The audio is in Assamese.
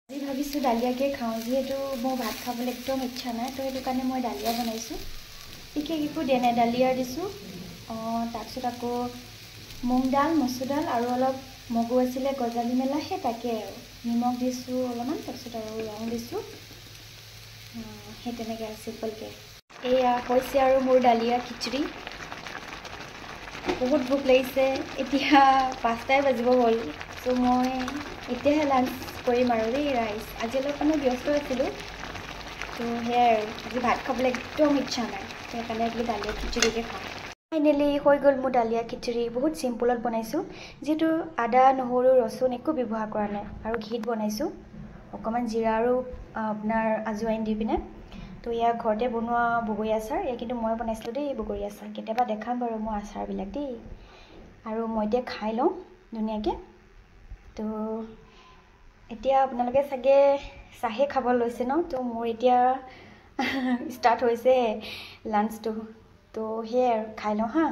আজি ভাবিছোঁ ডালিয়াকে খাওঁ যিহেতু মোৰ ভাত খাবলৈ একদম ইচ্ছা নাই তো সেইটো কাৰণে মই ডালিয়া বনাইছোঁ বিশেষ একো দিয়া নাই ডালিয়া দিছোঁ তাৰপিছত আকৌ মুগ দাল মচুৰ দাল আৰু অলপ মগু আছিলে গজালি মেলা সেই তাকে আৰু নিমখ দিছোঁ অলপমান তাৰপিছত আৰু ৰং দিছোঁ সেই তেনেকৈ আৰু চিম্পলকৈ এয়া হৈছে আৰু মোৰ ডালিয়া খিচিৰি বহুত ভোক লাগিছে এতিয়া 5টাই বাজিব হ'ল চ' মই এতিয়াহে লাঞ্চ কৰিম আৰু দেই ৰাইচ আজি অলপ মানে ব্যস্ত আছিলোঁ তো সেয়াই আৰু আজি ভাত খাবলৈ একদম ইচ্ছা নাই সেইকাৰণে বোলো ডালিয়া খিচিৰিকে খাওঁ ফাইনেলি হৈ গ'ল মোৰ ডালিয়া খিচিৰি বহুত চিম্পুলত বনাইছোঁ যিহেতু আদা নহৰু ৰচুন একো ব্যৱহাৰ কৰা নাই আৰু ঘিত বনাইছোঁ অকণমান জিৰা আৰু আপোনাৰ আজৱাইন দি পিনে তো ইয়াৰ ঘৰতে বনোৱা বগৰী আচাৰ এয়া কিন্তু মই বনাইছিলোঁ দেই বগৰী আচাৰ কেতিয়াবা দেখাম বাৰু মোৰ আচাৰবিলাক দেই আৰু মই এতিয়া খাই লওঁ ধুনীয়াকৈ তো এতিয়া আপোনালোকে চাগে চাহে খাব লৈছে ন তো মোৰ এতিয়া ষ্টাৰ্ট হৈছে লাঞ্চটো তো সেয়াই আৰু খাই লওঁ হা